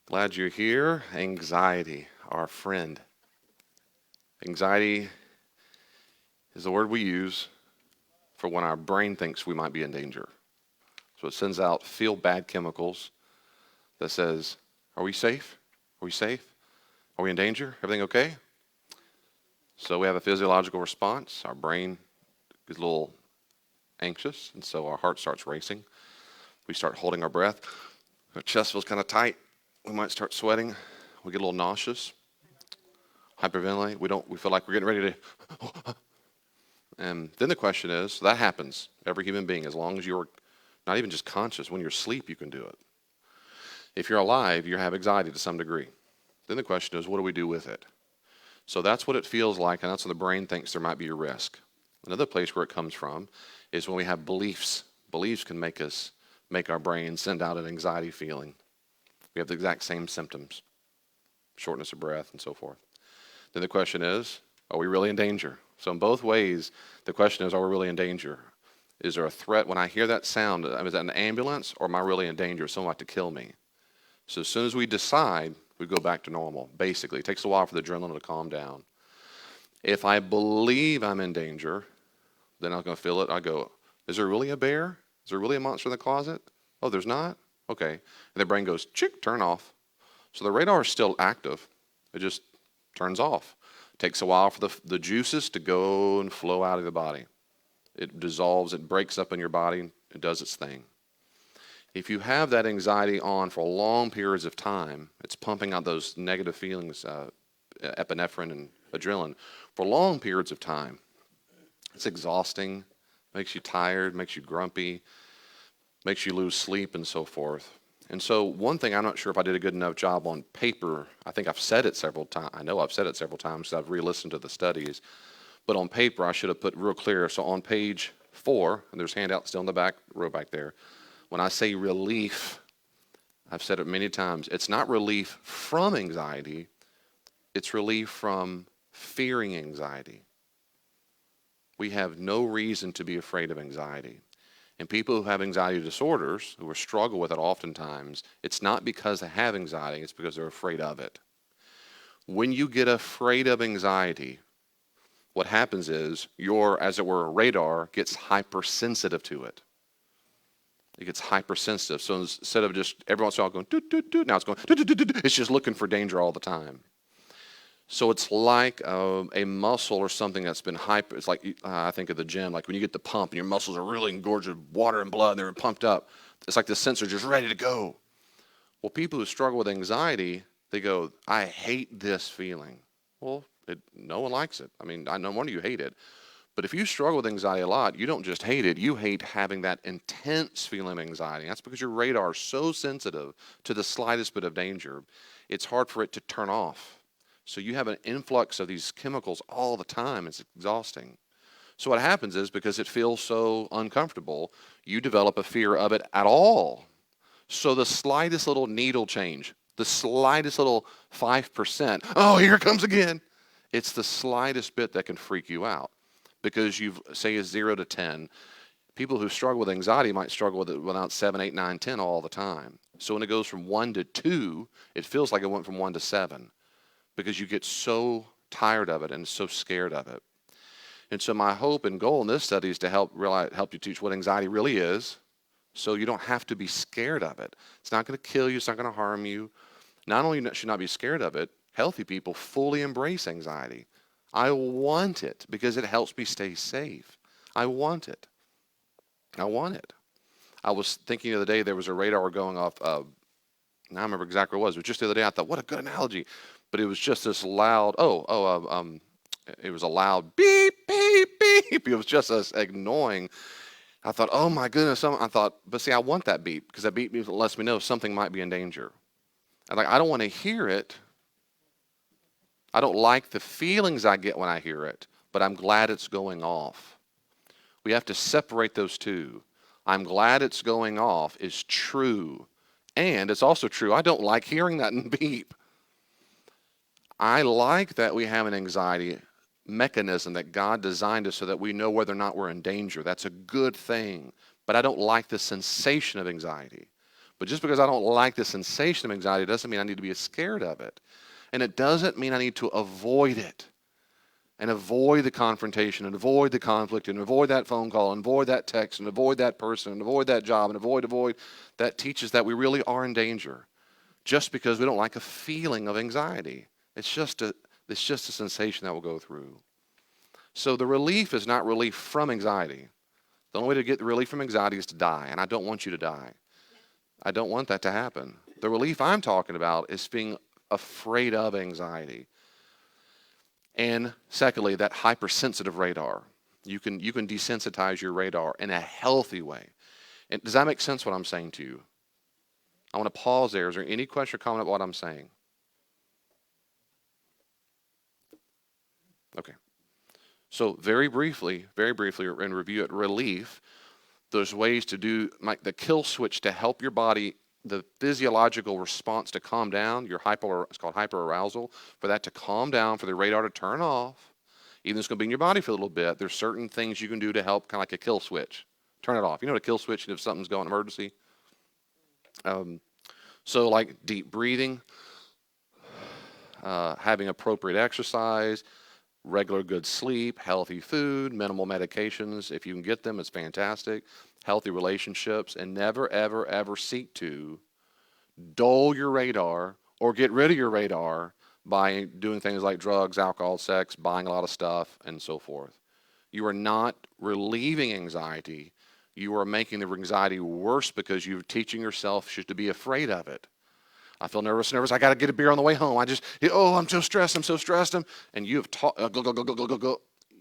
Glad you're here. Anxiety, our friend. Anxiety is the word we use for when our brain thinks we might be in danger. So it sends out feel bad chemicals that says, are we safe? Are we safe? Are we in danger? Everything okay? So we have a physiological response. Our brain is a little anxious, and so our heart starts racing. We start holding our breath. Our chest feels kind of tight. We might start sweating. We get a little nauseous, hyperventilate. We feel like we're getting ready to. And then the question is, that happens. Every human being, as long as you're not even just conscious, when you're asleep, you can do it. If you're alive, you have anxiety to some degree. Then the question is, what do we do with it? So that's what it feels like, and that's when the brain thinks there might be a risk. Another place where it comes from is when we have beliefs. Beliefs can make our brain send out an anxiety feeling. We have the exact same symptoms, shortness of breath and so forth. Then the question is, are we really in danger? So in both ways, the question is, are we really in danger? Is there a threat? When I hear that sound, is that an ambulance, or am I really in danger? Is someone about to kill me? So as soon as we decide, we go back to normal. Basically, it takes a while for the adrenaline to calm down. If I believe I'm in danger, then I'm going to feel it. I go, is there really a bear? Is there really a monster in the closet? Oh, there's not? Okay. And the brain goes, chick, turn off. So the radar is still active. It just turns off. It takes a while for the juices to go and flow out of the body. It dissolves, it breaks up in your body, it does its thing. If you have that anxiety on for long periods of time, it's pumping out those negative feelings, epinephrine and adrenaline, for long periods of time. It's exhausting, makes you tired, makes you grumpy, makes you lose sleep and so forth. And so one thing, I'm not sure if I did a good enough job on paper. I think I've said it several times. I know I've said it several times because I've re-listened to the studies. But on paper, I should have put real clear. So on page 4, and there's handouts still in the back row back there. When I say relief, I've said it many times. It's not relief from anxiety. It's relief from fearing anxiety. We have no reason to be afraid of anxiety. And people who have anxiety disorders, who struggle with it oftentimes, it's not because they have anxiety, it's because they're afraid of it. When you get afraid of anxiety, what happens is your, as it were, radar gets hypersensitive to it. It gets hypersensitive. So instead of just every once in a while going, doot, doot, doot, now it's going, doot, doot, doot, doot. It's just looking for danger all the time. So it's like a muscle or something that's been hyper. It's like, I think of the gym, like when you get the pump and your muscles are really engorged with water and blood and they're pumped up. It's like the sensor just ready to go. Well, people who struggle with anxiety, they go, I hate this feeling. Well, no one likes it. I mean, no wonder you hate it. But if you struggle with anxiety a lot, you don't just hate it, you hate having that intense feeling of anxiety. That's because your radar is so sensitive to the slightest bit of danger, it's hard for it to turn off. So you have an influx of these chemicals all the time. It's exhausting. So what happens is, because it feels so uncomfortable, you develop a fear of it at all. So the slightest little needle change, the slightest little 5%, oh, here it comes again. It's the slightest bit that can freak you out. Because you say is 0 to 10. People who struggle with anxiety might struggle with it without 7, 8, 9, 10 all the time. So when it goes from 1 to 2, it feels like it went from 1 to 7 because you get so tired of it and so scared of it. And so my hope and goal in this study is to help you teach what anxiety really is, so you don't have to be scared of it. It's not going to kill you. It's not going to harm you. Not only should you not be scared of it, healthy people fully embrace anxiety. I want it because it helps me stay safe. I want it. I want it. I was thinking the other day there was a radar going off. Now I remember exactly what it was. But just the other day I thought, what a good analogy. But it was just this loud, it was a loud beep, beep, beep. It was just us annoying. I thought, oh my goodness. I thought, but see, I want that beep because that beep lets me know something might be in danger. I don't want to hear it. I don't like the feelings I get when I hear it, but I'm glad it's going off. We have to separate those two. I'm glad it's going off is true. And it's also true, I don't like hearing that in beep. I like that we have an anxiety mechanism that God designed us so that we know whether or not we're in danger. That's a good thing. But I don't like the sensation of anxiety. But just because I don't like the sensation of anxiety doesn't mean I need to be scared of it. And it doesn't mean I need to avoid it and avoid the confrontation and avoid the conflict and avoid that phone call and avoid that text and avoid that person and avoid that job and avoid. That teaches that we really are in danger just because we don't like a feeling of anxiety. It's just a sensation that we'll go through. So the relief is not relief from anxiety. The only way to get the relief from anxiety is to die, and I don't want you to die. I don't want that to happen. The relief I'm talking about is being afraid of anxiety. And secondly, that hypersensitive radar. You can desensitize your radar in a healthy way. And does that make sense what I'm saying to you? I want to pause there. Is there any question or comment about what I'm saying? Okay. So very briefly, in review at relief, there's ways to do like the kill switch to help your body, the physiological response to calm down, it's called hyperarousal, for that to calm down, for the radar to turn off. Even though it's going to be in your body for a little bit, there's certain things you can do to help, kind of like a kill switch. Turn it off. You know what a kill switch is if something's going emergency? So like deep breathing, having appropriate exercise, regular good sleep, healthy food, minimal medications. If you can get them, it's fantastic. Healthy relationships, and never, ever, ever seek to dull your radar or get rid of your radar by doing things like drugs, alcohol, sex, buying a lot of stuff, and so forth. You are not relieving anxiety. You are making the anxiety worse because you're teaching yourself to be afraid of it. I feel nervous. I got to get a beer on the way home. I'm so stressed. And you have taught,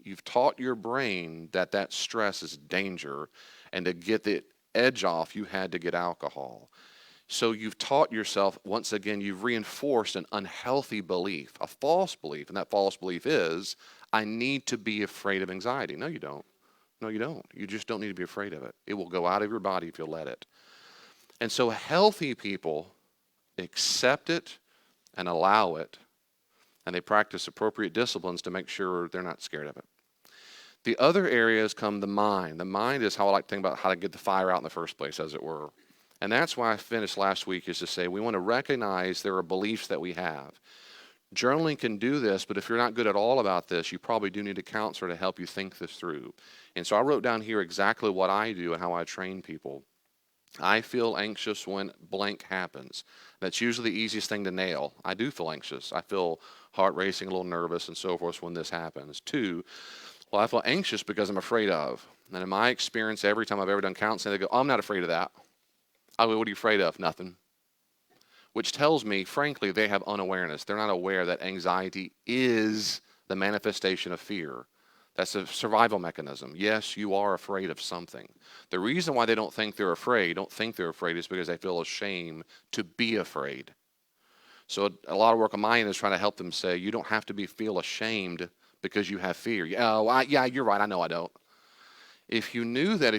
you've taught your brain that stress is danger. And to get the edge off, you had to get alcohol. So you've taught yourself, once again, you've reinforced an unhealthy belief, a false belief. And that false belief is, I need to be afraid of anxiety. No, you don't. No, you don't. You just don't need to be afraid of it. It will go out of your body if you'll let it. And so healthy people accept it and allow it, and they practice appropriate disciplines to make sure they're not scared of it. The other areas come the mind. The mind is how I like to think about how to get the fire out in the first place, as it were. And that's why I finished last week, is to say we want to recognize there are beliefs that we have. Journaling can do this, but if you're not good at all about this, you probably do need a counselor to help you think this through. And so I wrote down here exactly what I do and how I train people. I feel anxious when blank happens. That's usually the easiest thing to nail. I do feel anxious. I feel heart racing, a little nervous, and so forth when this happens. 2, I feel anxious because I'm afraid of. And in my experience, every time I've ever done counseling, they go, I'm not afraid of that. I go, what are you afraid of? Nothing. Which tells me, frankly, they have unawareness. They're not aware that anxiety is the manifestation of fear. That's a survival mechanism. Yes, you are afraid of something. The reason why they don't think they're afraid is because they feel ashamed to be afraid. So a lot of work of mine is trying to help them say, you don't have to feel ashamed because you have fear. Yeah, you're right. I know I don't. If you knew that,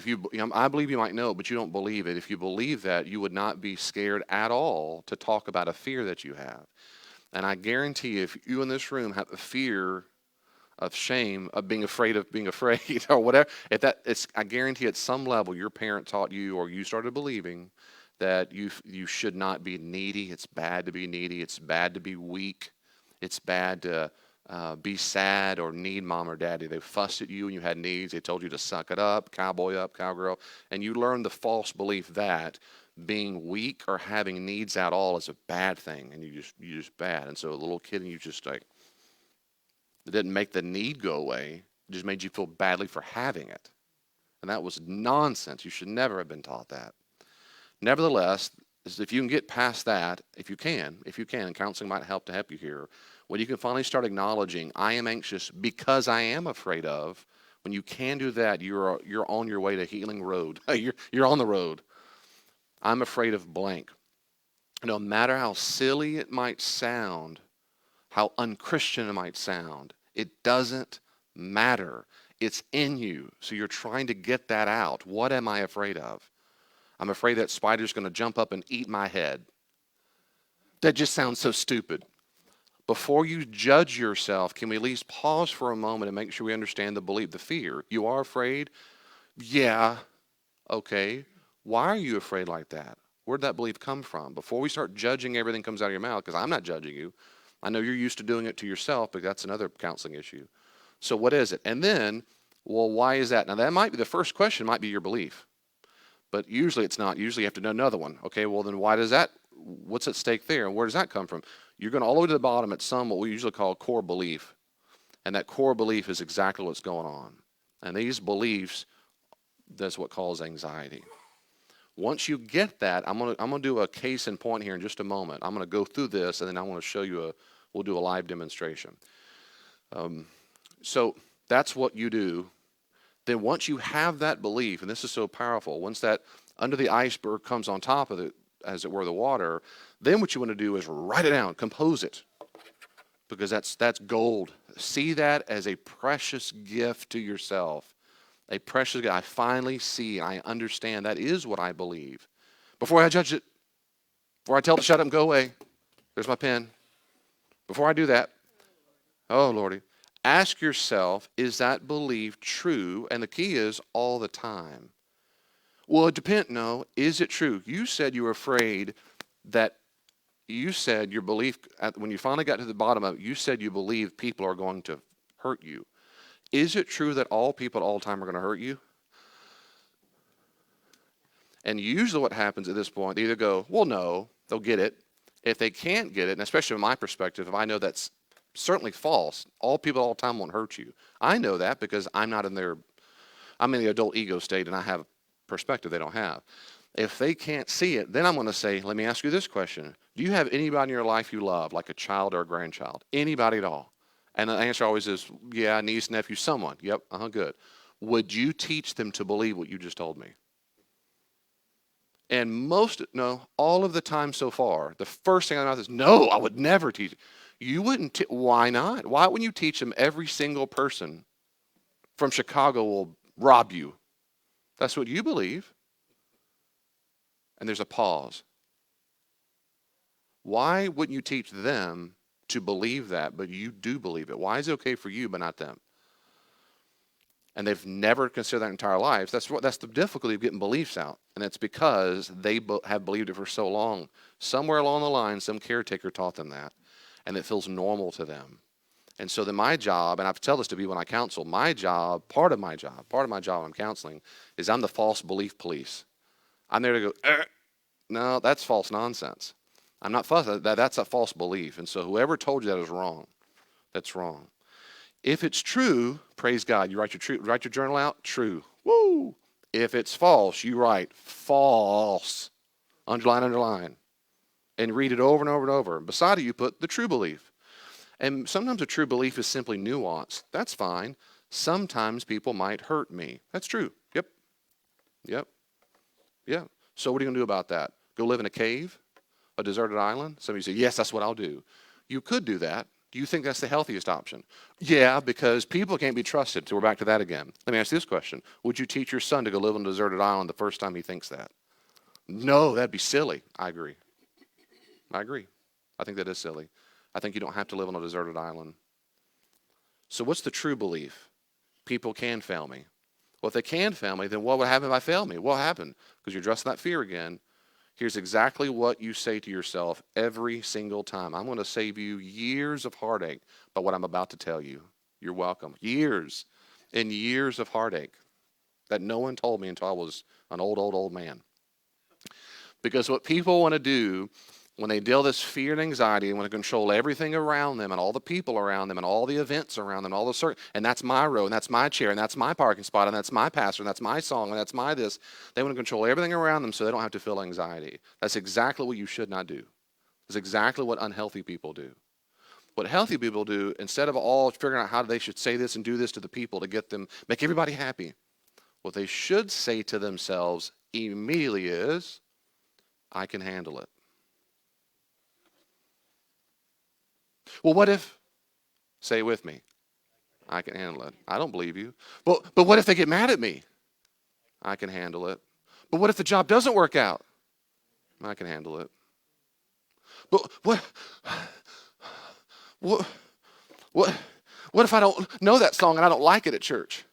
I believe you might know, but you don't believe it. If you believe that, you would not be scared at all to talk about a fear that you have. And I guarantee you, if you in this room have a fear of shame, of being afraid or whatever, I guarantee at some level your parent taught you, or you started believing that you should not be needy. It's bad to be needy. It's bad to be weak. It's bad to be sad or need mom or daddy. They fussed at you when you had needs. They told you to suck it up, cowgirl, and you learned the false belief that being weak or having needs at all is a bad thing, and you just bad. And so a little kid, and you just like, it didn't make the need go away. It just made you feel badly for having it. And that was nonsense. You should never have been taught that. Nevertheless, if you can get past that, if you can, and counseling might help you here, when you can finally start acknowledging, I am anxious because I am afraid of, when you can do that, you're on your way to healing road. You're on the road. I'm afraid of blank. No matter how silly it might sound, how unchristian it might sound, it doesn't matter. It's in you. So you're trying to get that out. What am I afraid of? I'm afraid that spider's going to jump up and eat my head. That just sounds so stupid. Before you judge yourself, can we at least pause for a moment and make sure we understand the belief, the fear? You are afraid? Yeah. Okay. Why are you afraid like that? Where'd that belief come from? Before we start judging everything comes out of your mouth, because I'm not judging you. I know you're used to doing it to yourself, but that's another counseling issue. So what is it? And then, well, why is that? Now that might be the first question, might be your belief. But usually it's not. Usually you have to know another one. Okay, well then why does that, what's at stake there? And where does that come from? You're going all the way to the bottom at some, what we usually call core belief. And that core belief is exactly what's going on. And these beliefs, that's what causes anxiety. Once you get that, I'm gonna do a case in point here in just a moment. I'm gonna go through this, and then I want to show you we'll do a live demonstration. So that's what you do. Then once you have that belief, and this is so powerful, once that under the iceberg comes on top of it, as it were, the water, then what you want to do is write it down, compose it, because that's gold. See that as a precious gift to yourself. A precious gift. I finally see, I understand that is what I believe. Before I judge it, before I tell it to shut up and go away, there's my pen. Before I do that, oh Lordy, ask yourself, is that belief true? And the key is all the time. Well, it depends. No, is it true? You said you were afraid that, you said your belief, when you finally got to the bottom of it, you said you believe people are going to hurt you. Is it true that all people at all time are going to hurt you? And usually what happens at this point, they either go, well, no, they'll get it. If they can't get it, and especially from my perspective, if I know that's certainly false, all people all the time won't hurt you. I know that because I'm not in their, I'm in the adult ego state and I have a perspective they don't have. If they can't see it, then I'm going to say, let me ask you this question. Do you have anybody in your life you love, like a child or a grandchild? Anybody at all? And the answer always is, yeah, niece, nephew, someone. Yep, good. Would you teach them to believe what you just told me? And all of the time so far, the first thing I know is, no, I would never teach. You wouldn't, why not? Why wouldn't you teach them every single person from Chicago will rob you? That's what you believe. And there's a pause. Why wouldn't you teach them to believe that, but you do believe it? Why is it okay for you, but not them? And they've never considered that entire lives. That's the difficulty of getting beliefs out. And it's because they have believed it for so long. Somewhere along the line, some caretaker taught them that. And it feels normal to them. And so then my job, and I tell this to people when I counsel, part of my job I'm counseling, is I'm the false belief police. I'm there to go, no, that's false nonsense. I'm not fussing. That's a false belief. And so whoever told you that is wrong. That's wrong. If it's true, praise God. You write your journal out, true. Woo! If it's false, you write false. Underline. And read it over and over and over. Beside it, you put the true belief. And sometimes a true belief is simply nuance. That's fine. Sometimes people might hurt me. That's true. Yep. Yeah. So what are you going to do about that? Go live in a cave? A deserted island? Some of you say, yes, that's what I'll do. You could do that. Do you think that's the healthiest option? Yeah, because people can't be trusted. So we're back to that again. Let me ask you this question. Would you teach your son to go live on a deserted island the first time he thinks that? No, that'd be silly. I agree. I think that is silly. I think you don't have to live on a deserted island. So what's the true belief? People can fail me. Well, if they can fail me, then what would happen if I fail me? What happened? Because you're addressing that fear again. Here's exactly what you say to yourself every single time. I'm going to save you years of heartache by what I'm about to tell you. You're welcome. Years and years of heartache that no one told me until I was an old man. Because what people want to do when they deal with this fear and anxiety, they want to control everything around them and all the people around them and all the events around them, and that's my row, and that's my chair, and that's my parking spot, and that's my pastor, and that's my song, and that's my this. They want to control everything around them so they don't have to feel anxiety. That's exactly what you should not do. That's exactly what unhealthy people do. What healthy people do, instead of all figuring out how they should say this and do this to the people to make everybody happy, what they should say to themselves immediately is, I can handle it. Well, what if, say it with me, I can handle it. I don't believe you. But what if they get mad at me? I can handle it. But what if the job doesn't work out? I can handle it. But what if I don't know that song and I don't like it at church?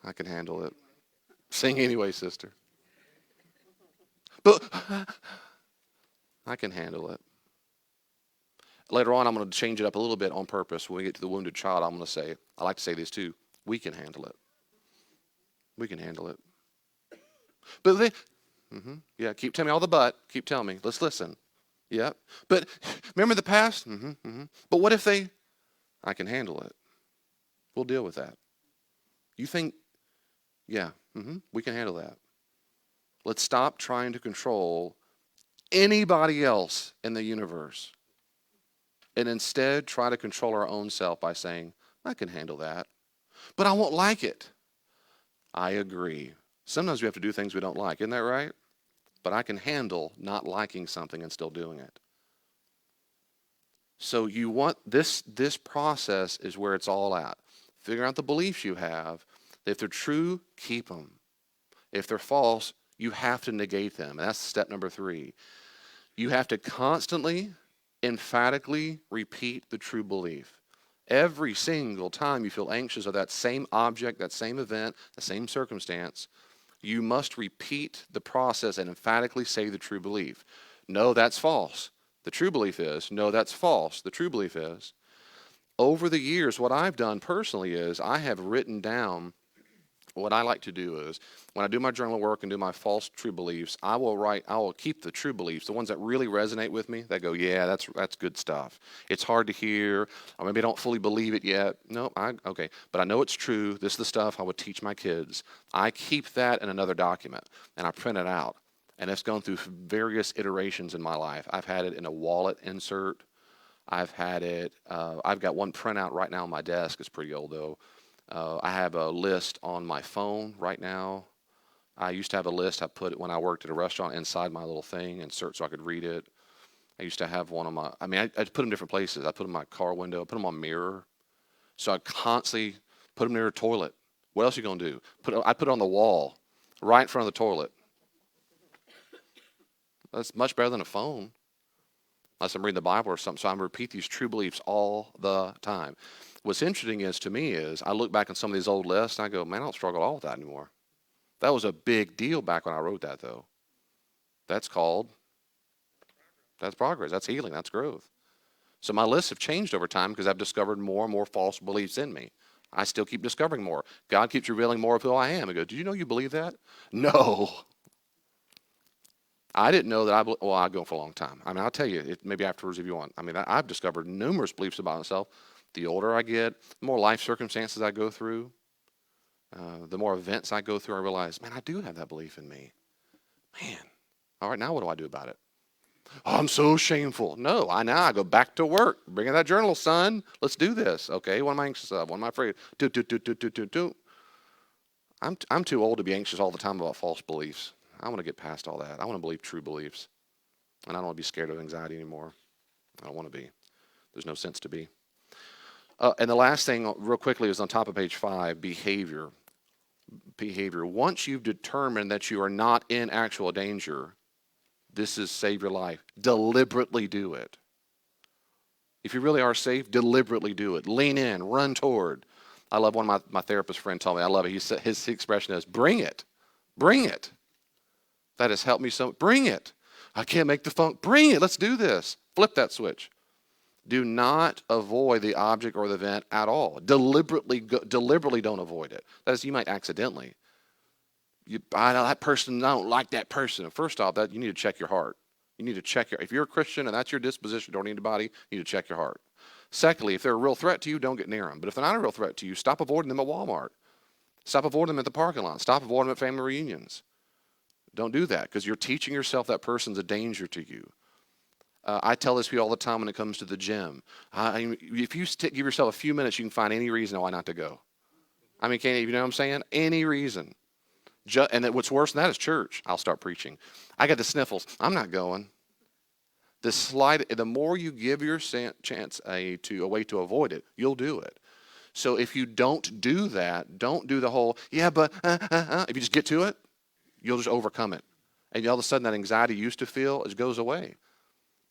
I can handle it. Sing anyway, sister. But I can handle it. Later on, I'm going to change it up a little bit on purpose. When we get to the wounded child, I'm going to say, I like to say this too, we can handle it. We can handle it. But they, yeah, keep telling me all the but. Keep telling me. Let's listen. Yeah. But remember the past? But what if they, I can handle it. We'll deal with that. You think, yeah, we can handle that. Let's stop trying to control anybody else in the universe and instead try to control our own self by saying, I can handle that, but I won't like it. I agree. Sometimes we have to do things we don't like. Isn't that right? But I can handle not liking something and still doing it. So you want this process is where it's all at. Figure out the beliefs you have. If they're true, keep them. If they're false, you have to negate them. And that's step number 3. You have to constantly, emphatically repeat the true belief. Every single time you feel anxious of that same object, that same event, the same circumstance, you must repeat the process and emphatically say the true belief. No, that's false. The true belief is, no, that's false. The true belief is. Over the years, what I've done personally is I have written down what I like to do is when I do my journal work and do my false true beliefs, I will keep the true beliefs, the ones that really resonate with me, that go, yeah, that's good stuff. It's hard to hear, or maybe I don't fully believe it yet. No, okay, but I know it's true. This is the stuff I would teach my kids. I keep that in another document, and I print it out. And it's gone through various iterations in my life. I've had it in a wallet insert. I've had it, I've got one printout right now on my desk. It's pretty old, though. I have a list on my phone right now. I used to have a list I put when I worked at a restaurant inside my little thing, insert so I could read it. I used to have one on my, I put them different places. I put them in my car window, I put them on mirror. So I constantly put them near a toilet. What else are you going to do? I put it on the wall, right in front of the toilet. That's much better than a phone, unless I'm reading the Bible or something. So I repeat these true beliefs all the time. What's interesting is to me is I look back on some of these old lists and I go, man, I don't struggle at all with that anymore. That was a big deal back when I wrote that, though. That's progress. That's healing. That's growth. So my lists have changed over time because I've discovered more and more false beliefs in me. I still keep discovering more. God keeps revealing more of who I am. I go, did you know you believe that? No. I didn't know that I've gone for a long time. I'll tell you, maybe afterwards if you want. I've discovered numerous beliefs about myself. The older I get, the more life circumstances I go through, the more events I go through, I realize, man, I do have that belief in me. Man, all right, now what do I do about it? Oh, I'm so shameful. No, now I go back to work. Bring in that journal, son. Let's do this. Okay, what am I anxious of? What am I afraid of? I'm too old to be anxious all the time about false beliefs. I want to get past all that. I want to believe true beliefs. And I don't want to be scared of anxiety anymore. I don't want to be. There's no sense to be. And the last thing, real quickly, is on top of page 5, behavior. Behavior. Once you've determined that you are not in actual danger, this is save your life. Deliberately do it. If you really are safe, deliberately do it. Lean in, run toward. I love one of my therapist friend told me, I love it. He said, his expression is, bring it. Bring it. That has helped me so. Bring it. I can't make the phone. Bring it. Let's do this. Flip that switch. Do not avoid the object or the event at all. Deliberately don't avoid it. That is, you might accidentally. I know that person, I don't like that person. First off, you need to check your heart. You need to check if you're a Christian and that's your disposition toward anybody, you need to check your heart. Secondly, if they're a real threat to you, don't get near them. But if they're not a real threat to you, stop avoiding them at Walmart. Stop avoiding them at the parking lot. Stop avoiding them at family reunions. Don't do that because you're teaching yourself that person's a danger to you. I tell this to you all the time when it comes to the gym. If you give yourself a few minutes, you can find any reason why not to go. You know what I'm saying? Any reason. And what's worse than that is church. I'll start preaching. I got the sniffles. I'm not going. The more you give your chance a way to avoid it, you'll do it. So if you don't do that, don't do the whole, yeah, but, if you just get to it, you'll just overcome it. And all of a sudden that anxiety you used to feel, it goes away.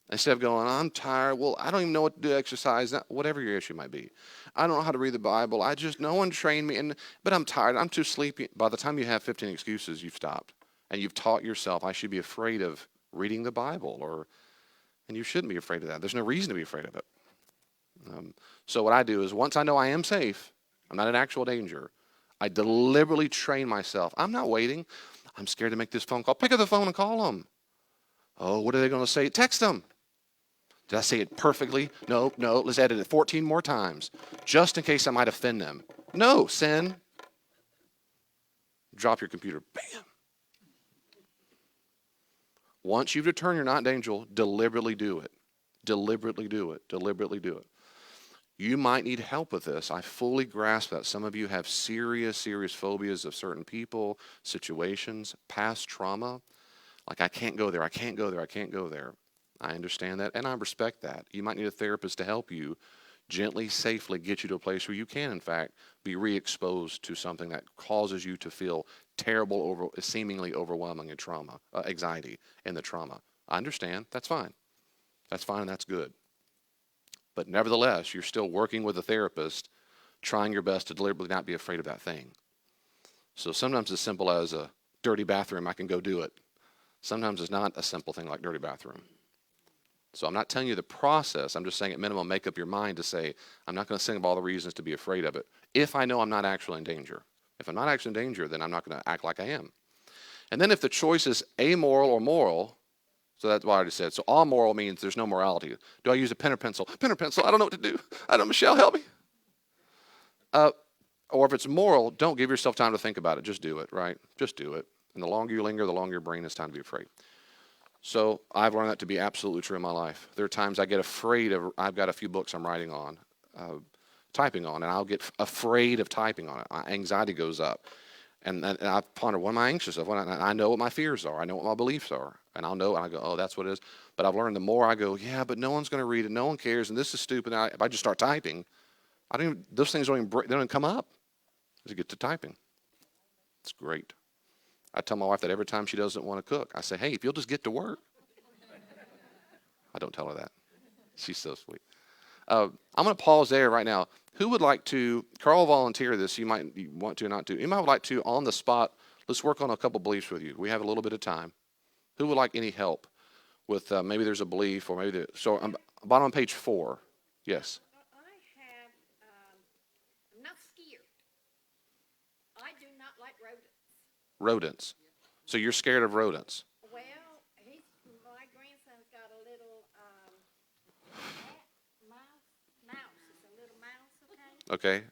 Instead of going, I'm tired, well, I don't even know what to do exercise, whatever your issue might be. I don't know how to read the Bible. No one trained me, but I'm tired, I'm too sleepy. By the time you have 15 excuses, you've stopped. And you've taught yourself, I should be afraid of reading the Bible, and you shouldn't be afraid of that. There's no reason to be afraid of it. So what I do is once I know I am safe, I'm not in actual danger, I deliberately train myself. I'm not waiting. I'm scared to make this phone call. Pick up the phone and call them. Oh, what are they going to say? Text them. Did I say it perfectly? No, let's edit it 14 more times, just in case I might offend them. No, send. Drop your computer. Bam. Once you've determined you're not in danger, deliberately do it. Deliberately do it. Deliberately do it. You might need help with this. I fully grasp that. Some of you have serious phobias of certain people, situations, past trauma. Like, I can't go there, I can't go there, I can't go there. I understand that, and I respect that. You might need a therapist to help you gently, safely get you to a place where you can, in fact, be re-exposed to something that causes you to feel terrible, seemingly overwhelming and trauma, anxiety in the trauma. I understand. That's fine. That's fine, and that's good. But nevertheless, you're still working with a therapist, trying your best to deliberately not be afraid of that thing. So sometimes as simple as a dirty bathroom, I can go do it. Sometimes it's not a simple thing like dirty bathroom. So I'm not telling you the process. I'm just saying at minimum, make up your mind to say, I'm not going to think of all the reasons to be afraid of it if I know I'm not actually in danger. If I'm not actually in danger, then I'm not going to act like I am. And then if the choice is amoral or moral, so that's what I already said. So amoral means there's no morality. Do I use a pen or pencil? Pen or pencil? I don't know what to do. I don't know. Michelle, help me. Or if it's moral, don't give yourself time to think about it. Just do it, right? Just do it. And the longer you linger, the longer your brain has time to be afraid. So I've learned that to be absolutely true in my life. There are times I get afraid of, I've got a few books I'm writing on, typing on, and I'll get afraid of typing on it. My anxiety goes up. And I ponder, what am I anxious of? I know what my fears are. I know what my beliefs are. And I'll know, and I go, oh, that's what it is. But I've learned the more I go, yeah, but no one's going to read it. No one cares, and this is stupid. And if I just start typing, those things don't even come up as you get to typing. It's great. I tell my wife that every time she doesn't want to cook, I say, hey, if you'll just get to work. I don't tell her that. She's so sweet. I'm going to pause there right now. Who would like to, Carl volunteer this, you might want to or not to. You might like to, on the spot, let's work on a couple beliefs with you. We have a little bit of time. Who would like any help with, maybe there's a belief, or maybe, so I'm bottom on page 4. Yes. I'm not scared. I do not like rodents. Rodents. So you're scared of rodents. Well, my grandson's got a little mouse. It's a little mouse, okay? Okay.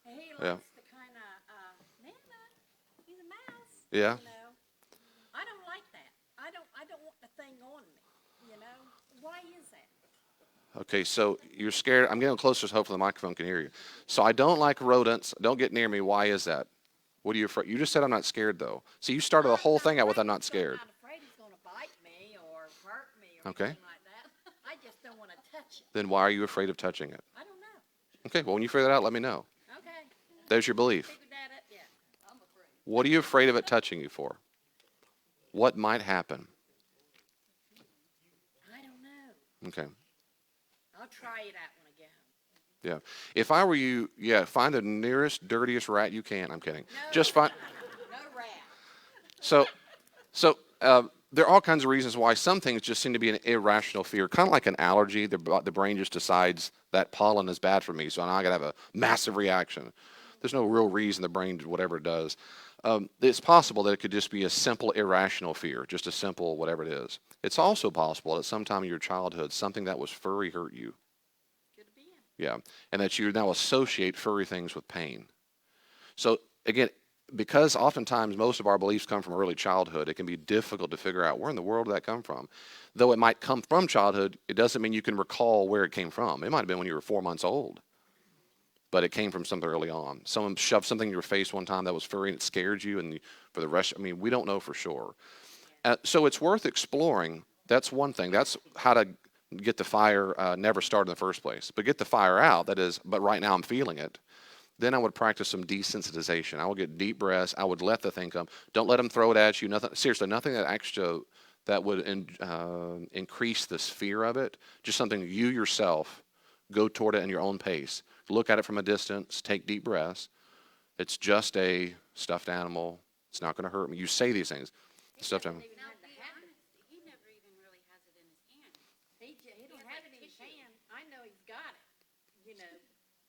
He likes to kind of, Nana, he's a mouse. Yeah. You know, I don't like that. I don't want the thing on me. You know, why is that? Okay, so you're scared. I'm getting closer so hopefully the microphone can hear you. So I don't like rodents. Don't get near me. Why is that? What are you afraid? You just said I'm not scared, though. See, you started the whole thing out with I'm not scared. I'm not afraid he's going to bite me or hurt me or Okay. anything like that. I just don't want to touch it. Then why are you afraid of touching it? I don't know. Okay, well, when you figure that out, let me know. Okay. There's your belief. Figured that out. Yeah. I'm afraid. What are you afraid of it touching you for? What might happen? I don't know. Okay. I'll try it out when I get home. Yeah. If I were you, yeah, find the nearest, dirtiest rat you can. I'm kidding. No, Just find. No rat. So there are all kinds of reasons why some things just seem to be an irrational fear, kind of like an allergy. The brain just decides that pollen is bad for me, so now I got to have a massive reaction. There's no real reason the brain, whatever it does. It's possible that it could just be a simple irrational fear, just a simple whatever it is. It's also possible that sometime in your childhood, something that was furry hurt you. Could have been. Yeah, and that you now associate furry things with pain. So again, because oftentimes most of our beliefs come from early childhood, it can be difficult to figure out where in the world did that come from. Though it might come from childhood, it doesn't mean you can recall where it came from. It might have been when you were 4 months old, but it came from something early on. Someone shoved something in your face one time that was furry and it scared you, and for the rest, I mean, we don't know for sure. So it's worth exploring. That's one thing. That's how to get the fire never started in the first place. But get the fire out, that is, but right now I'm feeling it. Then I would practice some desensitization. I would get deep breaths. I would let the thing come. Don't let them throw it at you. Nothing. Seriously, nothing that actually that would increase this fear of it. Just something you yourself go toward it in your own pace. Look at it from a distance. Take deep breaths. It's just a stuffed animal. It's not going to hurt me. You say these things. Stuff to him. Now, to be honest, he never even really has it in his hand. He don't have it in his hand. I know he's got it, you know.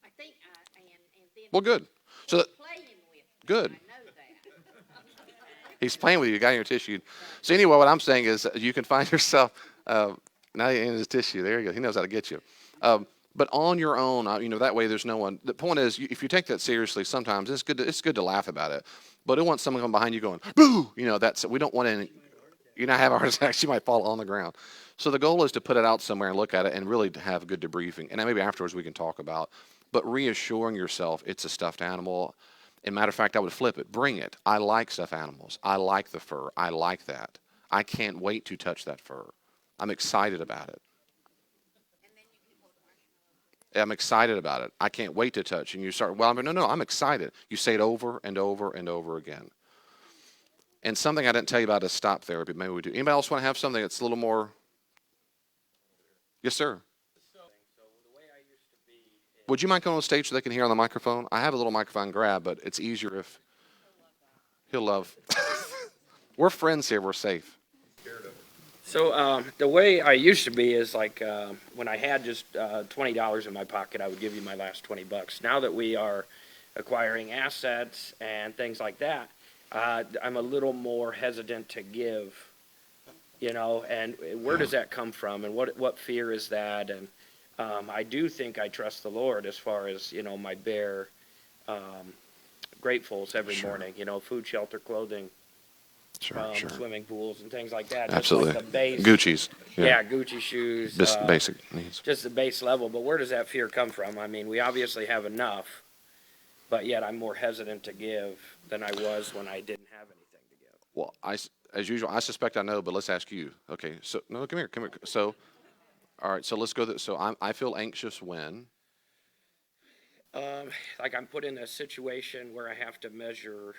I think, and then. Well, good. So he's playing with it. good. I know that. He's playing with you. You got your tissue. So anyway, what I'm saying is you can find yourself, now you're in his tissue. There you go. He knows how to get you. But on your own, that way there's no one. The point is, if you take that seriously, sometimes it's good to laugh about it. But it wants someone come behind you going, boo! We don't want any, not have a heart attack. You might fall on the ground. So the goal is to put it out somewhere and look at it and really have good debriefing. And then maybe afterwards we can talk about, but reassuring yourself it's a stuffed animal. As a matter of fact, I would flip it. Bring it. I like stuffed animals. I like the fur. I like that. I can't wait to touch that fur. I'm excited about it. And then you can hold marshmallows. I'm excited about it. I can't wait to touch. And you start, no, I'm excited. You say it over and over and over again. And something I didn't tell you about is stop therapy. Maybe we do. Anybody else want to have something that's a little more? Yes, sir. Would you mind coming on stage so they can hear on the microphone? I have a little microphone grab, but it's easier if he'll love. We're friends here. We're safe. So the way I used to be is like when I had just $20 in my pocket, I would give you my last $20. Now that we are acquiring assets and things like that, I'm a little more hesitant to give. And where does that come from, and what fear is that? And I do think I trust the Lord as far as my bare gratefuls every morning. Food, shelter, clothing. Sure. Swimming pools and things like that. Absolutely. Just like the base, Gucci's. Yeah, Gucci shoes. Just basic needs. Just the base level. But where does that fear come from? I mean, we obviously have enough, but yet I'm more hesitant to give than I was when I didn't have anything to give. Well, as usual, I suspect I know, but let's ask you. Okay, so no, come here. So, all right, so let's go. So I feel anxious when. Like I'm put in a situation where I have to measure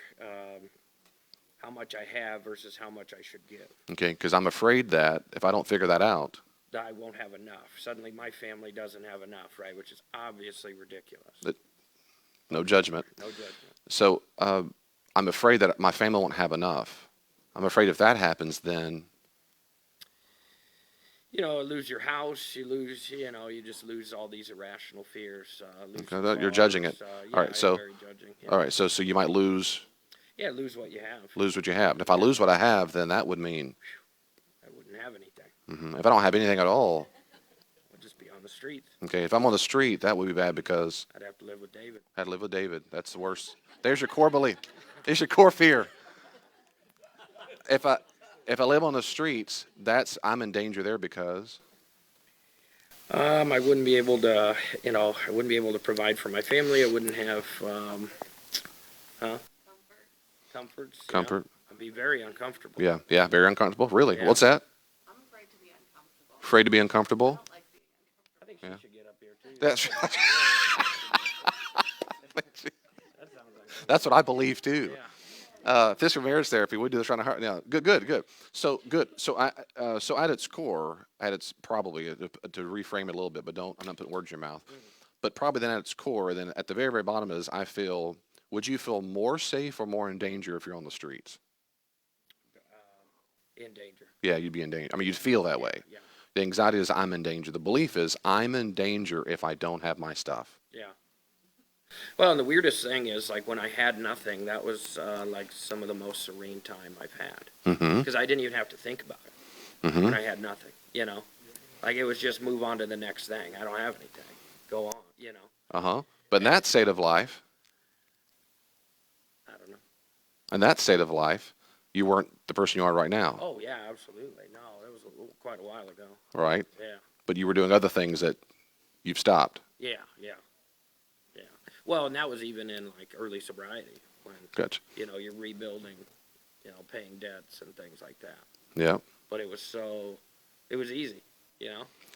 how much I have versus how much I should give. Okay, because I'm afraid that if I don't figure that out, That I won't have enough. Suddenly my family doesn't have enough, right? Which is obviously ridiculous. no judgment. No judgment. So I'm afraid that my family won't have enough. I'm afraid if that happens, then. Lose your house, you just lose all these irrational fears. Okay, you're judging it. Yeah, All right, so. I'm very judging. Yeah. All right, so you might lose Lose what you have. what you have. And if I lose what I have, then that would mean I wouldn't have anything. if I don't have anything at all. I'd just be on the streets. Okay, if I'm on the street, that would be bad because I'd have to live with David. I had to live with David. That's the worst. There's your core belief. There's your core fear. If I live on the streets, I'm in danger there because. I wouldn't be able to, I wouldn't be able to provide for my family. I wouldn't have, comforts. Comfort. I'd be very uncomfortable. Yeah, very uncomfortable. Really? Yeah. What's that? I'm afraid to be uncomfortable. Afraid to be uncomfortable? I don't like being uncomfortable. I think she Yeah. should get up here too. That's That sounds like that's what I believe too. yeah. Physical marriage therapy. We do this around the heart. Yeah, good. So good. So so at its core, probably to reframe it a little bit, but I'm not putting words in your mouth. But probably then at its core, then at the very, very bottom is would you feel more safe or more in danger if you're on the streets? In danger. Yeah, you'd be in danger. I mean, you'd feel that way. Yeah. The anxiety is I'm in danger. The belief is I'm in danger if I don't have my stuff. Yeah. Well, and the weirdest thing is, like, when I had nothing, that was like some of the most serene time I've had. Mm-hmm. Because I didn't even have to think about it when I had nothing, Like, it was just move on to the next thing. I don't have anything. Go on, Uh-huh. But in that state of life, I don't know. in that state of life, you weren't the person you are right now, Oh, yeah, absolutely. No, that was quite a while ago. right? Yeah. But you were doing other things that you've stopped. Yeah. Well, and that was even in, like, early sobriety when, Gotcha. you're rebuilding, paying debts and things like that. Yeah. But it was easy,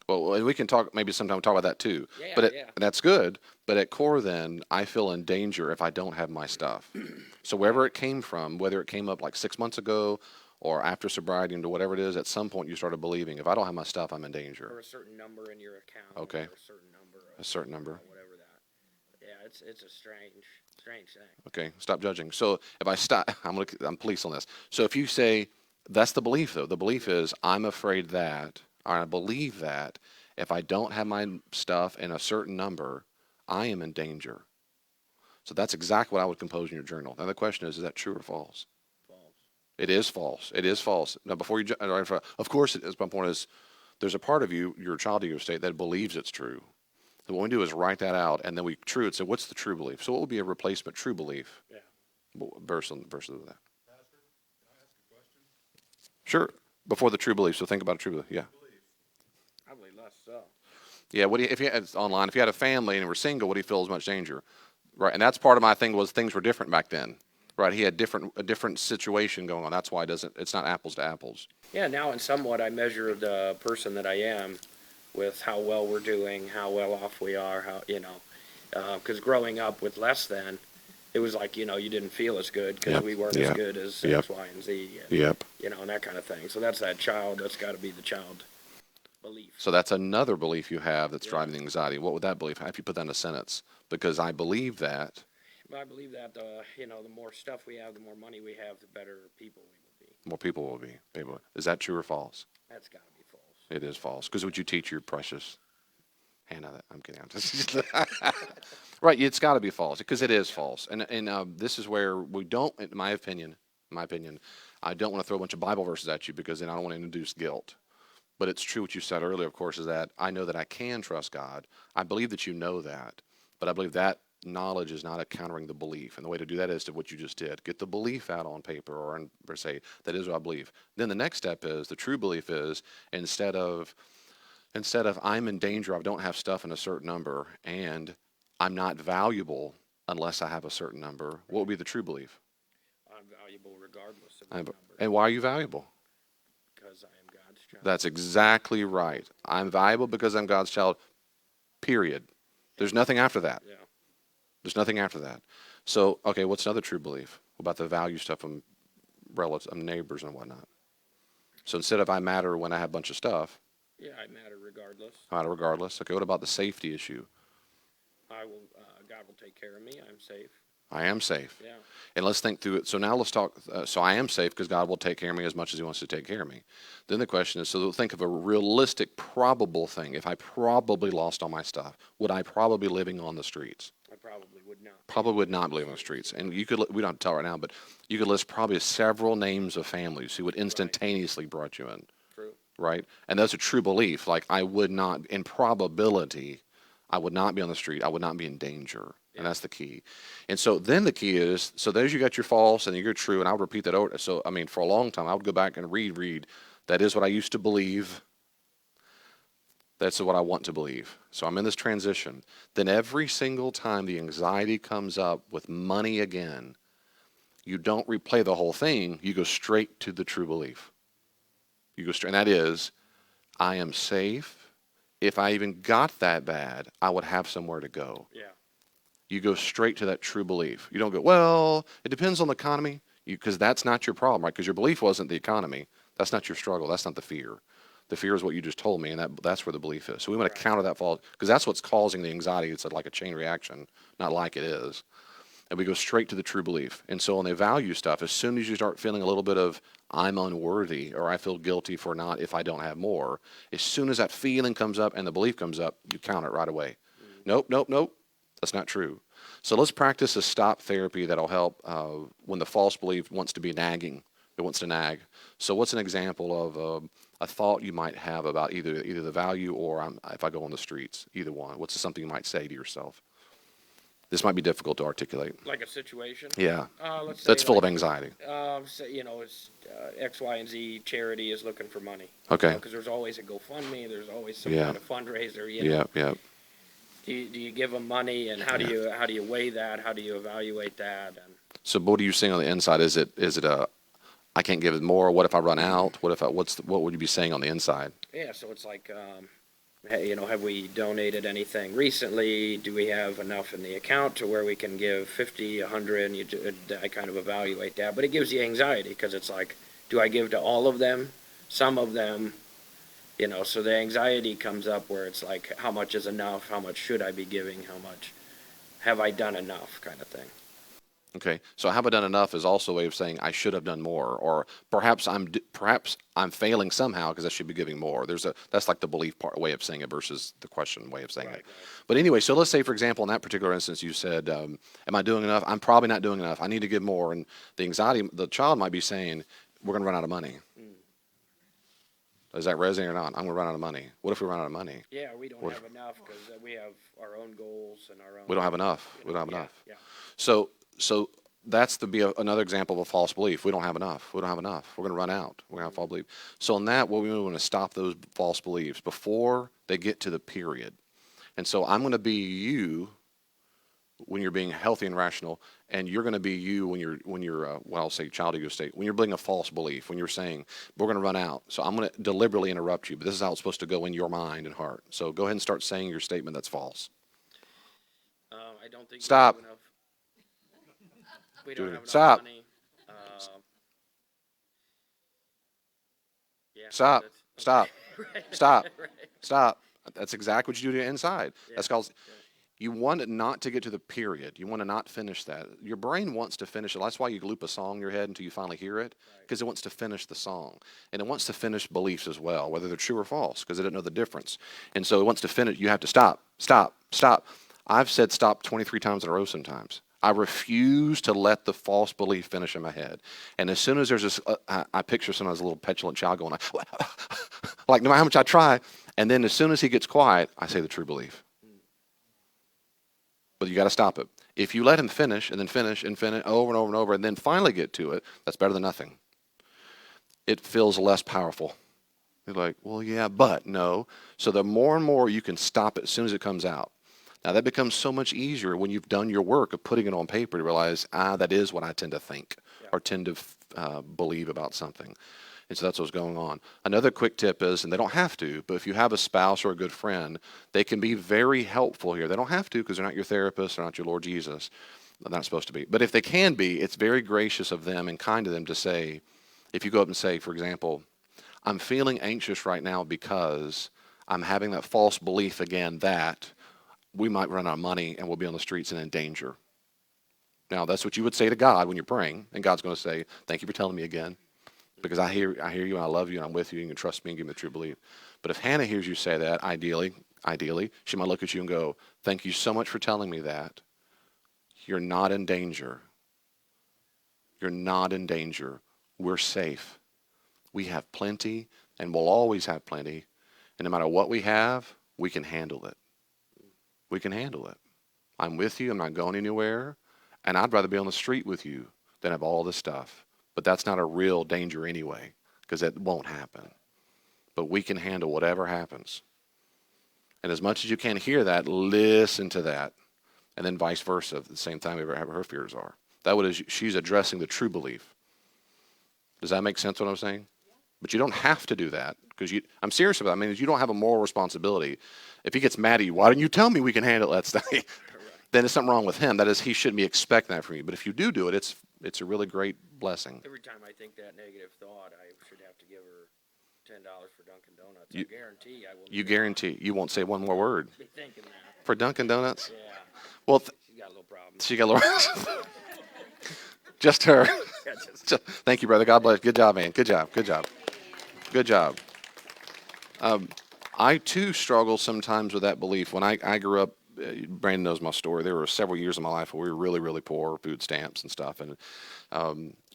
Well, and we can maybe sometime talk about that too. Yeah, But yeah. that's good. But at core, then I feel in danger if I don't have my stuff. So wherever it came from, whether it came up like 6 months ago or after sobriety into whatever it is, at some point you started believing if I don't have my stuff, I'm in Or danger. a certain number in your account. Okay. Or a certain number. A certain number. Whatever that. Yeah, it's a strange thing. Okay, stop judging. So if I stop, I'm police on this. So if you say that's the belief, though, the belief is I'm afraid that, or I believe that if I don't have my stuff in a certain number, I am in danger. So that's exactly what I would compose in your journal. Now the question is that true or false? False. It is false. It is false. Now before you, of course, it is. My point is, there's a part of you, your child ego state, that believes it's true. So what we do is write that out, and then we true it. So what's the true belief? So what would be a replacement true belief? Yeah. Versus that. Sure. Before the true belief. So think about a true belief. Yeah. Probably less so. Yeah. What do you, if you had it's online, if you had a family and were single, what do you feel is much danger? Right. And that's part of my thing was things were different back then. Right. He had a different situation going on. That's why it's not apples to apples. Yeah, now in somewhat I measure the person that I am with how well we're doing, how well off we are, how, because growing up with less than, it was like, you didn't feel as good because Yep. we weren't Yep. as good as Yep. X, Y, and Z, and, Yep. and that kind of thing. So that's that child, that's got to be the child belief. So that's another belief you have that's Yeah. driving the anxiety. What would that belief? If you put that in a sentence, because I believe that. But I believe that, the more stuff we have, the more money we have, the better people we will be. More people will be able. Is that true or false? That's got to be false. It is false. Because would you teach your precious Hannah that? I'm kidding. I'm just right. It's got to be false because it is false. And this is where we don't, in my opinion, I don't want to throw a bunch of Bible verses at you because then I don't want to induce guilt. But it's true what you said earlier, of course, is that I know that I can trust God. I believe that you know that. But I believe that knowledge is not countering the belief. And the way to do that is to what you just did. Get the belief out on paper or say, that is what I believe. Then the next step is, the true belief is, instead of I'm in danger, I don't have stuff in a certain number, and I'm not valuable unless I have a certain number, what would be the true belief? I'm valuable regardless of the number And why are you valuable? because I am God's child. That's exactly right. I'm valuable because I'm God's child, period. There's nothing after that. Yeah. There's nothing after that. So, okay, what's another true belief? What about the value stuff from relatives, neighbors and whatnot? So instead of I matter when I have a bunch of stuff, Yeah, I matter regardless. I matter regardless. Okay, what about the safety issue? God will take care of me. I'm safe. I am safe. Yeah. And let's think through it. So now let's talk. So I am safe because God will take care of me as much as He wants to take care of me. Then the question is, so think of a realistic, probable thing. If I probably lost all my stuff, would I probably be living on the streets? I probably would not. Probably would not be living on the streets. And you could, we don't have to tell right now, but you could list probably several names of families who would instantaneously brought you in. True. Right? And that's a true belief. Like I would not, in probability, I would not be on the street. I would not be in danger. And that's the key. And so then the key is, so there's you got your false and your true, and I would repeat that over. So, I mean, for a long time, I would go back and read. That is what I used to believe. That's what I want to believe. So I'm in this transition. Then every single time the anxiety comes up with money again, you don't replay the whole thing. You go straight to the true belief. You go straight, and that is, I am safe. If I even got that bad, I would have somewhere to go. Yeah. You go straight to that true belief. You don't go, well, it depends on the economy, because that's not your problem, right? Because your belief wasn't the economy. That's not your struggle. That's not the fear. The fear is what you just told me, and that's where the belief is. So we want to counter that fault, because that's what's causing the anxiety. It's like a chain reaction, not like it is. And we go straight to the true belief. And so on the value stuff, as soon as you start feeling a little bit of I'm unworthy or I feel guilty for not if I don't have more, as soon as that feeling comes up and the belief comes up, you counter it right away. Nope. That's not true. So let's practice a stop therapy that'll help when the false belief wants to be nagging. It wants to nag. So what's an example of a thought you might have about either the value or if I go on the streets, either one? What's something you might say to yourself? This might be difficult to articulate. Like a situation. Yeah. Let's say That's full of anxiety. Say, it's X, Y, and Z charity is looking for money. Okay. Because there's always a GoFundMe. There's always some Yeah. kind of fundraiser. Yeah. Do you give them money, and how do you weigh that? How do you evaluate that? And So what are you saying on the inside? Is it a I can't give it more? What if I run out? What would you be saying on the inside? yeah, so it's like, hey, have we donated anything recently? Do we have enough in the account to where we can give 50, 100? And I kind of evaluate that, but it gives you anxiety because it's like, do I give to all of them? Some of them, so the anxiety comes up where it's like, how much is enough? How much should I be giving? have I done enough kind of thing. Okay, so have I done enough is also a way of saying I should have done more, or perhaps I'm failing somehow because I should be giving more. That's like the belief part way of saying it versus the question way of saying Right, it. right. But anyway, so let's say for example in that particular instance you said, "Am I doing enough? I'm probably not doing enough. I need to give more." And the anxiety, the child might be saying, "We're going to run out of money." Does that resonate or not? I'm going to run out of money. What if we run out of money? Yeah, we don't What have enough because we have our own goals and our own. We don't have enough. you We know, don't have yeah, enough. Yeah. So that's another example of a false belief. We don't have enough. We don't have enough. We're going to run out. We're going to have a false belief. So in that, what we want to stop those false beliefs before they get to the period. And so I'm going to be you when you're being healthy and rational, and you're going to be you when you're well, I'll say child ego state, when you're being a false belief, when you're saying we're going to run out. So I'm going to deliberately interrupt you, but this is how it's supposed to go in your mind and heart. So go ahead and start saying your statement that's false. I don't think Stop. we have enough. We Do don't it. have enough Stop. money. Yeah. Stop. that's- Stop. Right. Stop. Right. Stop. That's exactly what you do to inside. Yeah. That's called. You want it not to get to the period. You want to not finish that. Your brain wants to finish it. That's why you loop a song in your head until you finally hear it, because it wants to finish the song. And it wants to finish beliefs as well, whether they're true or false, because it doesn't know the difference. And so it wants to finish. You have to stop, stop, stop. I've said stop 23 times in a row sometimes. I refuse to let the false belief finish in my head. And as soon as there's this, I picture sometimes a little petulant child going like no matter how much I try. And then as soon as he gets quiet, I say the true belief. But you got to stop it. If you let him finish and then finish and finish over and over and over and then finally get to it, that's better than nothing. It feels less powerful. You're like, well, yeah, but no. So the more and more you can stop it as soon as it comes out. Now that becomes so much easier when you've done your work of putting it on paper to realize, that is what I tend to think or tend to believe about something. And so that's what's going on. Another quick tip is, and they don't have to, but if you have a spouse or a good friend, they can be very helpful here. They don't have to because they're not your therapist, they're not your Lord Jesus. They're not supposed to be. But if they can be, it's very gracious of them and kind of them to say, if you go up and say, for example, I'm feeling anxious right now because I'm having that false belief again that we might run out of money and we'll be on the streets and in danger. Now, that's what you would say to God when you're praying, and God's going to say, thank you for telling me again. Because I hear you and I love you and I'm with you and you can trust me and give me the true belief. But if Hannah hears you say that, ideally, she might look at you and go, thank you so much for telling me that. You're not in danger. You're not in danger. We're safe. We have plenty and we'll always have plenty. And no matter what we have, we can handle it. We can handle it. I'm with you. I'm not going anywhere. And I'd rather be on the street with you than have all this stuff. But that's not a real danger anyway, because it won't happen. But we can handle whatever happens. And as much as you can hear that, listen to that. And then vice versa, at the same time, whatever her fears are. That would is she's addressing the true belief. Does that make sense what I'm saying? But you don't have to do that, because I'm serious about it. I mean, you don't have a moral responsibility. If he gets mad at you, why didn't you tell me we can handle that stuff? Then there's something wrong with him. That is, he shouldn't be expecting that from you. But if you do it, it's a really great blessing. Every time I think that negative thought, I should have to give her $10 for Dunkin' Donuts. You- I guarantee I will. You guarantee you won't say one more word Be thinking that. for Dunkin' Donuts. Yeah. Well, She's got a little problem. she got a little. Just her. Yeah, just- Thank you, brother. God bless. Good job, man. Good job. Good job. Good job. I too struggle sometimes with that belief. When I grew up, Brandon knows my story. There were several years in my life where we were really, really poor, food stamps and stuff. And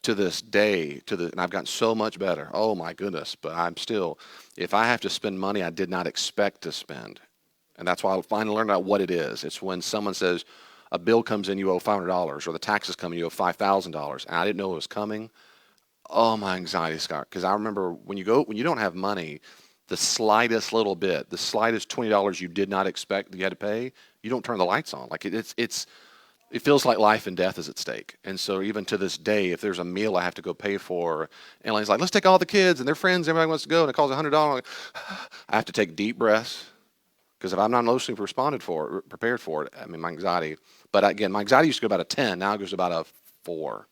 to this day, and I've gotten so much better. Oh my goodness! But I'm still, if I have to spend money I did not expect to spend, and that's why I finally learned out what it is. It's when someone says a bill comes in, you owe $500, or the taxes come in, you owe $5,000, and I didn't know it was coming. Oh, my anxiety, Scott! Because I remember when you don't have money, the slightest little bit, the slightest $20 you did not expect that you had to pay, you don't turn the lights on. Like it feels like life and death is at stake. And so even to this day, if there's a meal I have to go pay for, and Elaine's like, let's take all the kids and their friends, everybody wants to go, and it costs $100, I have to take deep breaths. Because if I'm not emotionally prepared for it, I mean, my anxiety. But again, my anxiety used to go about a 10. Now it goes about a 4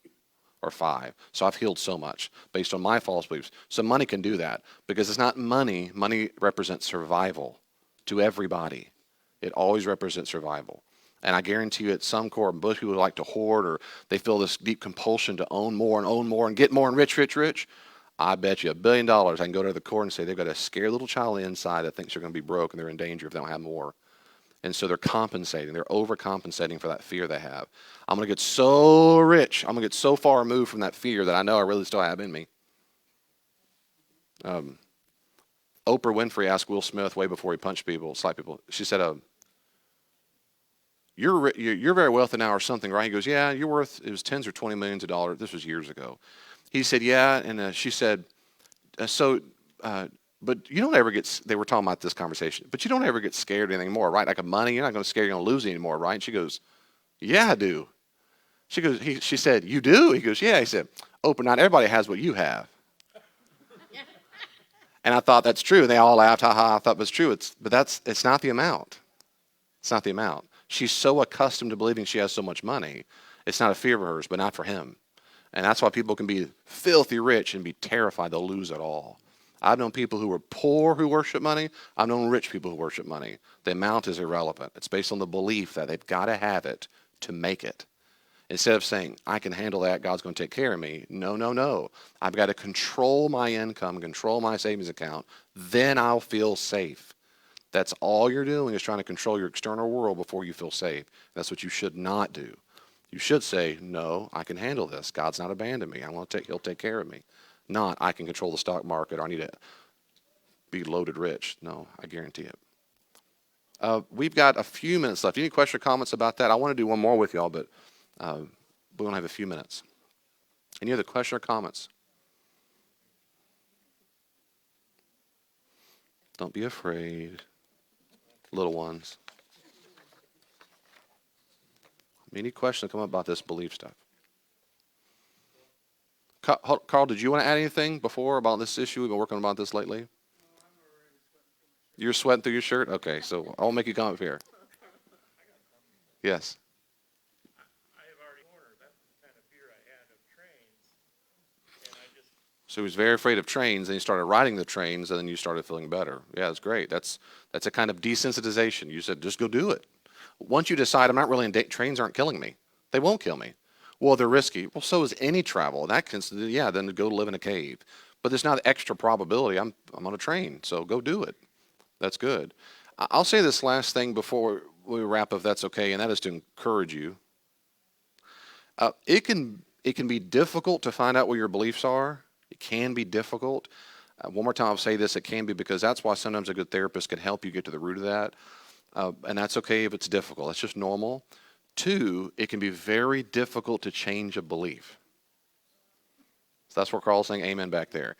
or 5. So I've healed so much based on my false beliefs. So money can do that because it's not money. Money represents survival to everybody. It always represents survival. And I guarantee you at some core, most people like to hoard, or they feel this deep compulsion to own more and get more and rich, rich, rich. I bet you $1 billion I can go to the core and say they've got a scared little child inside that thinks they're going to be broke and they're in danger if they don't have more. And so they're compensating. They're overcompensating for that fear they have. I'm going to get so rich. I'm going to get so far removed from that fear that I know I really still have in me. Oprah Winfrey asked Will Smith way before he punched people, slapped people. She said, you're very wealthy now or something, right? He goes, yeah, you're worth, it was tens or 20 millions of dollars. This was years ago. He said, yeah. And she said, but you don't ever get, they were talking about this conversation, but you don't ever get scared anymore, right? Like of money, you're not going to scare you're going to lose anymore, right? And she goes, yeah, I do. She goes, she said, you do? He goes, yeah. He said, Oprah, not everybody has what you have. And I thought that's true. And they all laughed, ha ha, I thought it was true. It's not the amount. It's not the amount. She's so accustomed to believing she has so much money. It's not a fear of hers, but not for him. And that's why people can be filthy rich and be terrified they'll lose it all. I've known people who are poor who worship money. I've known rich people who worship money. The amount is irrelevant. It's based on the belief that they've got to have it to make it. Instead of saying, I can handle that, God's going to take care of me. No, no, no. I've got to control my income, control my savings account. Then I'll feel safe. That's all you're doing is trying to control your external world before you feel safe. That's what you should not do. You should say, no, I can handle this. God's not abandoned me. He'll take care of me. Not, I can control the stock market or I need to be loaded rich. No, I guarantee it. We've got a few minutes left. Any questions or comments about that? I want to do one more with y'all, but we only have a few minutes. Any other questions or comments? Don't be afraid, little ones. Any questions that come up about this belief stuff? Carl, did you want to add anything before about this issue? We've been working about this lately. You're sweating through your shirt? Okay, so I won't make you come up here. Yes. So he was very afraid of trains, and he started riding the trains, and then you started feeling better. Yeah, that's great. That's a kind of desensitization. You said, just go do it. Once you decide, I'm not really trains aren't killing me. They won't kill me. Well, they're risky. Well, so is any travel. In that case, yeah, then go live in a cave. But there's not extra probability. I'm on a train, so go do it. That's good. I'll say this last thing before we wrap up, if that's okay, and that is to encourage you. It can be difficult to find out what your beliefs are. It can be difficult. One more time, I'll say this. It can be, because that's why sometimes a good therapist can help you get to the root of that. And that's okay if it's difficult. That's just normal. 2, it can be very difficult to change a belief. So that's where Carl's saying amen back there.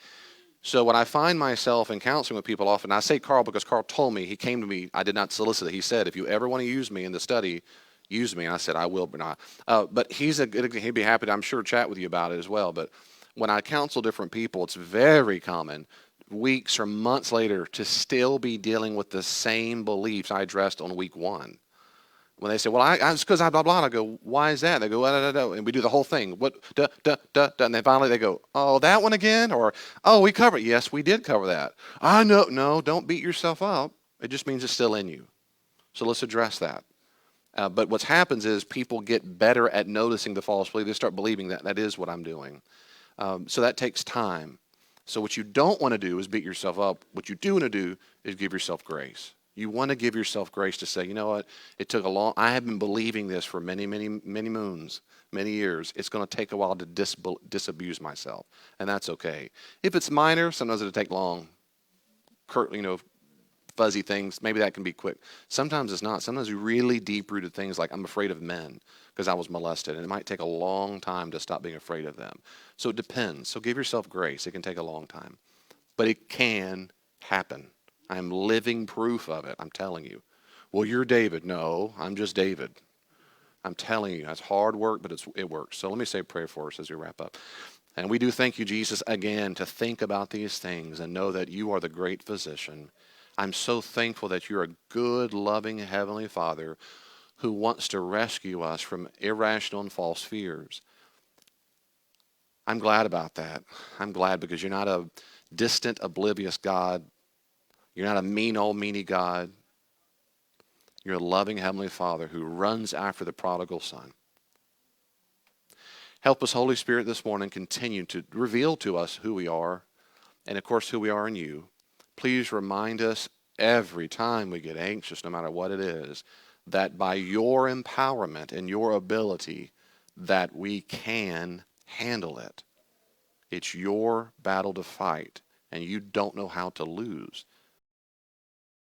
So when I find myself in counseling with people often, I say Carl because Carl told me, he came to me, I did not solicit it. He said, if you ever want to use me in the study, use me. And I said, I will, but not. But he'd be happy to, I'm sure, chat with you about it as well. But when I counsel different people, it's very common weeks or months later to still be dealing with the same beliefs I addressed on week 1. When they say, well, it's because I blah, blah, I go, why is that? They go, da, da, da, and we do the whole thing. What, da, da, da, da, and then finally they go, oh, that one again? Or, oh, we covered it. Yes, we did cover that. I know, no, don't beat yourself up. It just means it's still in you. So let's address that. But what happens is people get better at noticing the false belief. They start believing that is what I'm doing. So that takes time. So what you don't want to do is beat yourself up. What you do want to do is give yourself grace. You want to give yourself grace to say, you know what, it took I have been believing this for many, many, many moons, many years. It's going to take a while to disabuse myself, and that's okay. If it's minor, sometimes it'll take long, fuzzy things, maybe that can be quick. Sometimes it's not. Sometimes really deep-rooted things like I'm afraid of men because I was molested, and it might take a long time to stop being afraid of them. So it depends. So give yourself grace. It can take a long time, but it can happen. I'm living proof of it. I'm telling you. Well, you're David. No, I'm just David. I'm telling you, that's hard work, but it works. So let me say a prayer for us as we wrap up. And we do thank you, Jesus, again, to think about these things and know that you are the great physician. I'm so thankful that you're a good, loving Heavenly Father who wants to rescue us from irrational and false fears. I'm glad about that. I'm glad because you're not a distant, oblivious God. You're not a mean old meanie God. You're a loving Heavenly Father who runs after the prodigal son. Help us, Holy Spirit, this morning continue to reveal to us who we are and, of course, who we are in you. Please remind us every time we get anxious, no matter what it is, that by your empowerment and your ability, that we can handle it. It's your battle to fight, and you don't know how to lose.